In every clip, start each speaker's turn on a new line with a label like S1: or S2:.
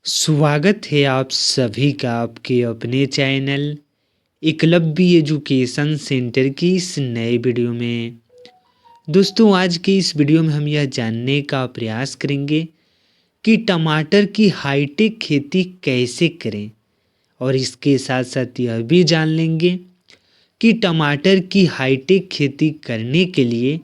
S1: स्वागत है आप सभी का आपके अपने चैनल एकलव्य एजुकेशन सेंटर की इस नए वीडियो में। दोस्तों, आज की इस वीडियो में हम यह जानने का प्रयास करेंगे कि टमाटर की हाईटेक खेती कैसे करें, और इसके साथ साथ यह भी जान लेंगे कि टमाटर की हाईटेक खेती करने के लिए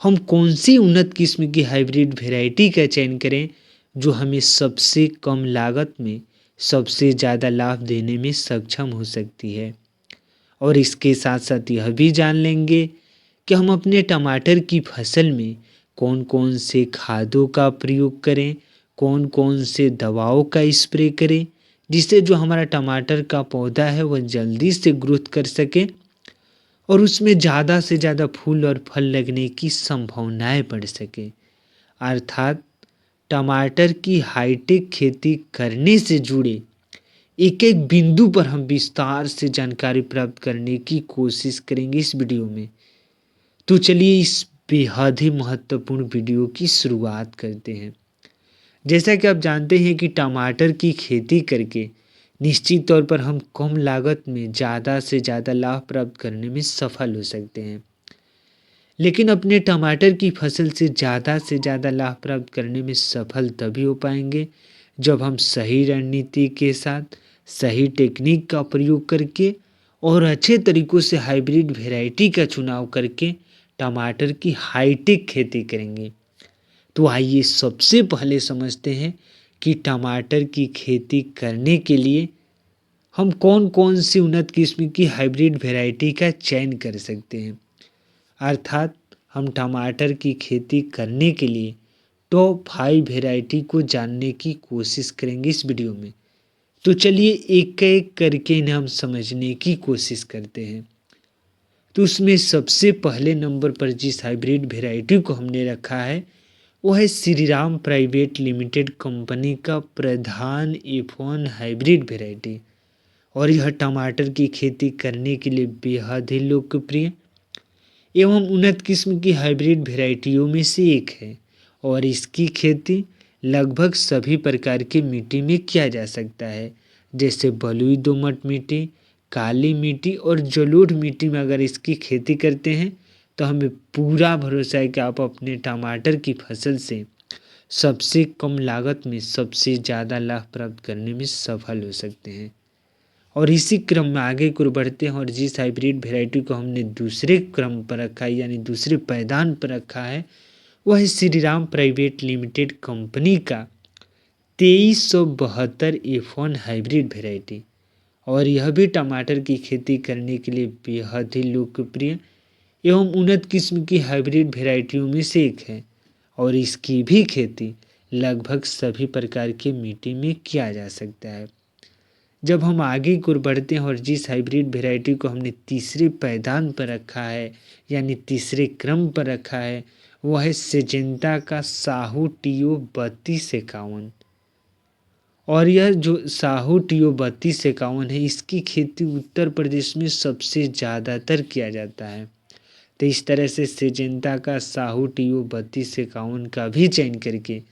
S1: हम कौन सी उन्नत किस्म की हाइब्रिड वैरायटी का चयन करें जो हमें सबसे कम लागत में सबसे ज़्यादा लाभ देने में सक्षम हो सकती है। और इसके साथ साथ यह भी जान लेंगे कि हम अपने टमाटर की फसल में कौन कौन से खादों का प्रयोग करें, कौन कौन से दवाओं का स्प्रे करें, जिससे जो हमारा टमाटर का पौधा है वह जल्दी से ग्रोथ कर सके और उसमें ज़्यादा से ज़्यादा फूल और फल लगने की संभावनाएं बढ़ सके। अर्थात टमाटर की हाईटेक खेती करने से जुड़े एक एक बिंदु पर हम विस्तार से जानकारी प्राप्त करने की कोशिश करेंगे इस वीडियो में। तो चलिए इस बेहद ही महत्वपूर्ण वीडियो की शुरुआत करते हैं। जैसा कि आप जानते हैं कि टमाटर की खेती करके निश्चित तौर पर हम कम लागत में ज़्यादा से ज़्यादा लाभ प्राप्त करने में सफल हो सकते हैं। लेकिन अपने टमाटर की फसल से ज़्यादा लाभ प्राप्त करने में सफल तभी हो पाएंगे जब हम सही रणनीति के साथ सही टेक्निक का प्रयोग करके और अच्छे तरीकों से हाइब्रिड वैरायटी का चुनाव करके टमाटर की हाईटेक खेती करेंगे। तो आइए सबसे पहले समझते हैं कि टमाटर की खेती करने के लिए हम कौन कौन सी उन्नत किस्म की हाइब्रिड वैरायटी का चयन कर सकते हैं। अर्थात हम टमाटर की खेती करने के लिए टॉप 5 वैरायटी को जानने की कोशिश करेंगे इस वीडियो में। तो चलिए एक एक करके इन्हें हम समझने की कोशिश करते हैं। तो उसमें सबसे पहले नंबर पर जिस हाइब्रिड वैरायटी को हमने रखा है वो है श्रीराम प्राइवेट लिमिटेड कंपनी का प्रधान F1 हाइब्रिड वैरायटी। और यह टमाटर की खेती करने के लिए बेहद ही लोकप्रिय एवं उन्नत किस्म की हाइब्रिड वैरायटियों में से एक है। और इसकी खेती लगभग सभी प्रकार की मिट्टी में किया जा सकता है, जैसे बलुई दोमट मिट्टी, काली मिट्टी और जलोढ़ मिट्टी में अगर इसकी खेती करते हैं तो हमें पूरा भरोसा है कि आप अपने टमाटर की फसल से सबसे कम लागत में सबसे ज़्यादा लाभ प्राप्त करने में सफल हो सकते हैं। और इसी क्रम में आगे को बढ़ते हैं और जिस हाइब्रिड वैरायटी को हमने दूसरे क्रम पर रखा है यानी दूसरे पायदान पर रखा है वह है श्रीराम प्राइवेट लिमिटेड कंपनी का 2372 F1 हाइब्रिड वैरायटी। और यह भी टमाटर की खेती करने के लिए बेहद ही लोकप्रिय एवं उन्नत किस्म की हाइब्रिड वैरायटियों में से एक है। और इसकी भी खेती लगभग सभी प्रकार की मिट्टी में किया जा सकता है। जब हम आगे की ओर बढ़ते हैं और जिस हाइब्रिड वैरायटी को हमने तीसरे पायदान पर रखा है यानी तीसरे क्रम पर रखा है वह है सिजेंटा का साहू टीओ 3251। और यह जो साहू टीओ 3251 है इसकी खेती उत्तर प्रदेश में सबसे ज़्यादातर किया जाता है। तो इस तरह से सिजेंटा का साहू टीओ 3251 का भी चयन करके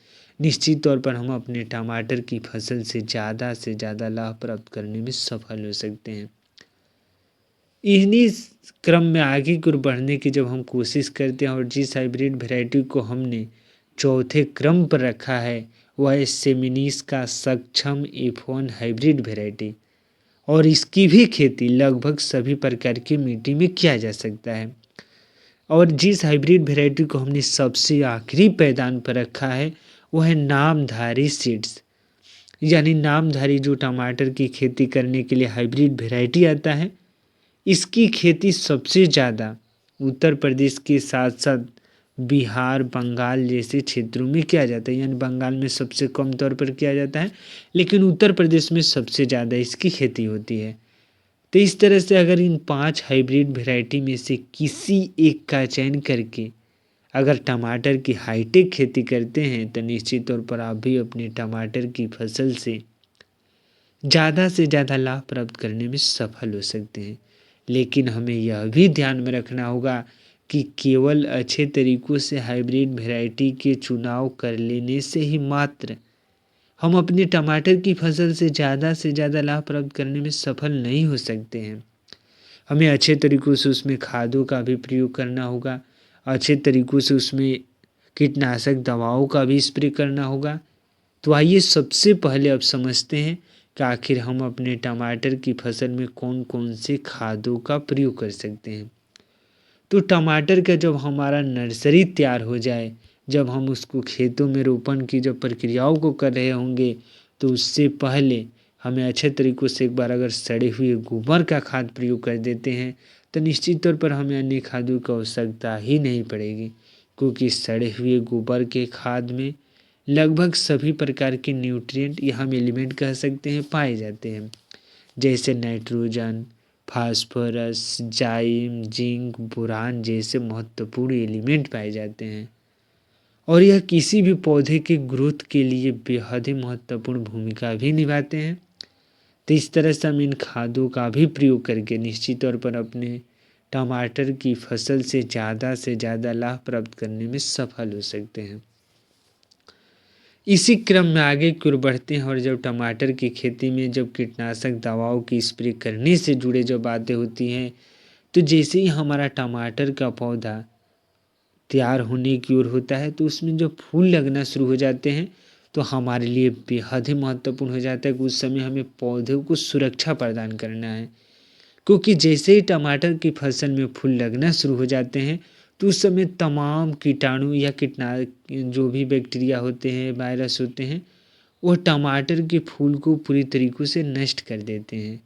S1: निश्चित तौर पर हम अपने टमाटर की फसल से ज़्यादा लाभ प्राप्त करने में सफल हो सकते हैं। इन्हीं क्रम में आगे की ओर बढ़ने की जब हम कोशिश करते हैं और जिस हाइब्रिड वैरायटी को हमने चौथे क्रम पर रखा है वह है सेमिनीस का सक्षम F1 हाइब्रिड वैरायटी। और इसकी भी खेती लगभग सभी प्रकार की मिट्टी में किया जा सकता है। और जिस हाइब्रिड वैरायटी को हमने सबसे आखिरी पायदान पर रखा है वह है नामधारी सीड्स। यानी नामधारी जो टमाटर की खेती करने के लिए हाइब्रिड वैरायटी आता है इसकी खेती सबसे ज़्यादा उत्तर प्रदेश के साथ साथ बिहार, बंगाल जैसे क्षेत्रों में किया जाता है। यानी बंगाल में सबसे कम तौर पर किया जाता है लेकिन उत्तर प्रदेश में सबसे ज़्यादा इसकी खेती होती है। तो इस तरह से अगर इन 5 हाइब्रिड वैरायटी में से किसी एक का चयन करके अगर टमाटर की हाईटेक खेती करते हैं तो निश्चित तौर पर आप भी अपने टमाटर की फसल से ज़्यादा लाभ प्राप्त करने में सफल हो सकते हैं। लेकिन हमें यह भी ध्यान में रखना होगा कि केवल अच्छे तरीकों से हाइब्रिड वैरायटी के चुनाव कर लेने से ही मात्र हम अपने टमाटर की फसल से ज़्यादा लाभ प्राप्त करने में सफल नहीं हो सकते हैं। हमें अच्छे तरीक़ों से उसमें खादों का भी प्रयोग करना होगा, अच्छे तरीक़ों से उसमें कीटनाशक दवाओं का भी स्प्रे करना होगा। तो आइए सबसे पहले अब समझते हैं कि आखिर हम अपने टमाटर की फसल में कौन-कौन से खादों का प्रयोग कर सकते हैं। तो टमाटर का जब हमारा नर्सरी तैयार हो जाए, जब हम उसको खेतों में रोपण की जब प्रक्रियाओं को कर रहे होंगे, तो उससे पहले हमें अच्छे तरीक़ों से एक बार अगर सड़े हुए गोबर का खाद प्रयोग कर देते हैं, तो निश्चित तौर पर हमें अन्य खादों की आवश्यकता ही नहीं पड़ेगी, क्योंकि सड़े हुए गोबर के खाद में लगभग सभी प्रकार के न्यूट्रिएंट या हम एलिमेंट कह सकते हैं पाए जाते हैं, जैसे नाइट्रोजन, फास्फोरस, जाइम, जिंक, बोरान जैसे महत्वपूर्ण एलिमेंट पाए जाते हैं और यह किसी भी पौधे के ग्रोथ के लिए बेहद ही महत्वपूर्ण भूमिका भी निभाते हैं। तो इस तरह से हम इन खादों का भी प्रयोग करके निश्चित तौर पर अपने टमाटर की फसल से ज़्यादा लाभ प्राप्त करने में सफल हो सकते हैं। इसी क्रम में आगे की ओर बढ़ते हैं और जब टमाटर की खेती में जब कीटनाशक दवाओं की स्प्रे करने से जुड़े जो बातें होती हैं, तो जैसे ही हमारा टमाटर का पौधा तैयार होने की ओर होता है, तो उसमें जो फूल लगना शुरू हो जाते हैं, तो हमारे लिए बेहद ही महत्वपूर्ण हो जाता है कि उस समय हमें पौधों को सुरक्षा प्रदान करना है, क्योंकि जैसे ही टमाटर की फसल में फूल लगना शुरू हो जाते हैं, तो उस समय तमाम कीटाणु या जो भी बैक्टीरिया होते हैं, वायरस होते हैं, वो टमाटर के फूल को पूरी तरीक़ों से नष्ट कर देते हैं।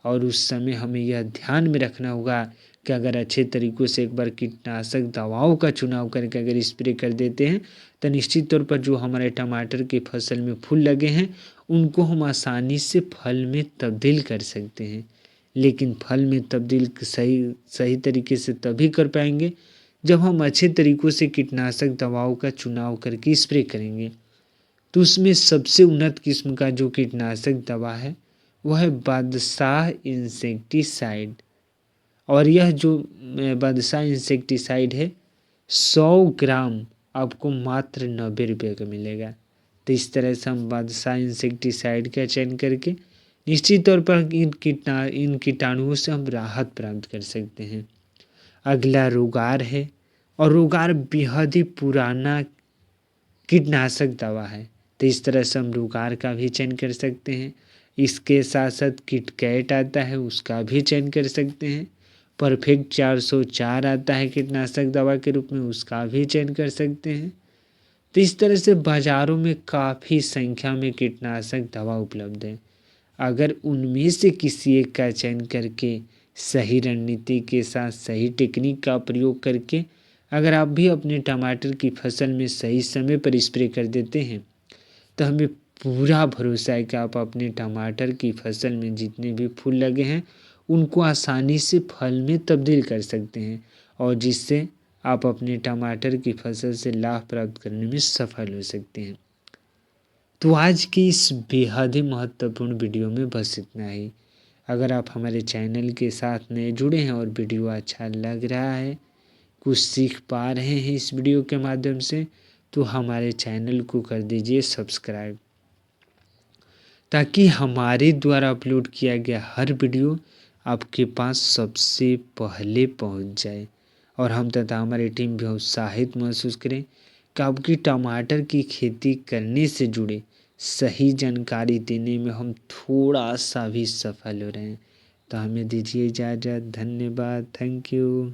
S1: और उस समय हमें यह ध्यान में रखना होगा कि अगर अच्छे तरीक़ों से एक बार कीटनाशक दवाओं का चुनाव करके अगर स्प्रे कर देते हैं, तो निश्चित तौर पर जो हमारे टमाटर की फसल में फूल लगे हैं, उनको हम आसानी से फल में तब्दील कर सकते हैं। लेकिन फल में तब्दील सही तरीके से तभी कर पाएंगे जब हम अच्छे तरीक़ों से कीटनाशक दवाओं का चुनाव करके स्प्रे करेंगे। तो उसमें सबसे उन्नत किस्म का जो कीटनाशक दवा है, वह है बादशाह इंसेक्टिसाइड और यह जो बादशाह इंसेक्टिसाइड है 100 ग्राम आपको मात्र 90 रुपये का मिलेगा। तो इस तरह से हम बादशाह इंसेक्टिसाइड का चयन करके निश्चित तौर पर इन कीटाणुओं से हम राहत प्राप्त कर सकते हैं। अगला रोगार है और रोगार बेहद ही पुराना कीटनाशक दवा है, तो इस तरह से हम रोगार का भी चयन कर सकते हैं। इसके साथ साथ किटकैट आता है, उसका भी चयन कर सकते हैं। परफेक्ट 404 आता है कीटनाशक दवा के रूप में, उसका भी चयन कर सकते हैं। तो इस तरह से बाज़ारों में काफ़ी संख्या में कीटनाशक दवा उपलब्ध है। अगर उनमें से किसी एक का चयन करके सही रणनीति के साथ सही टेक्निक का प्रयोग करके अगर आप भी अपने टमाटर की फसल में सही समय पर स्प्रे कर देते हैं, तो हमें पूरा भरोसा है कि आप अपने टमाटर की फसल में जितने भी फूल लगे हैं, उनको आसानी से फल में तब्दील कर सकते हैं और जिससे आप अपने टमाटर की फसल से लाभ प्राप्त करने में सफल हो सकते हैं। तो आज की इस बेहद ही महत्वपूर्ण वीडियो में बस इतना ही। अगर आप हमारे चैनल के साथ नए जुड़े हैं और वीडियो अच्छा लग रहा है, कुछ सीख पा रहे हैं इस वीडियो के माध्यम से, तो हमारे चैनल को कर दीजिए सब्सक्राइब, ताकि हमारे द्वारा अपलोड किया गया हर वीडियो आपके पास सबसे पहले पहुंच जाए और हम तथा हमारी टीम भी उत्साहित महसूस करें कि आपकी टमाटर की खेती करने से जुड़े सही जानकारी देने में हम थोड़ा सा भी सफल हो रहे हैं। तो हमें दीजिए इजाज़त। धन्यवाद। Thank you.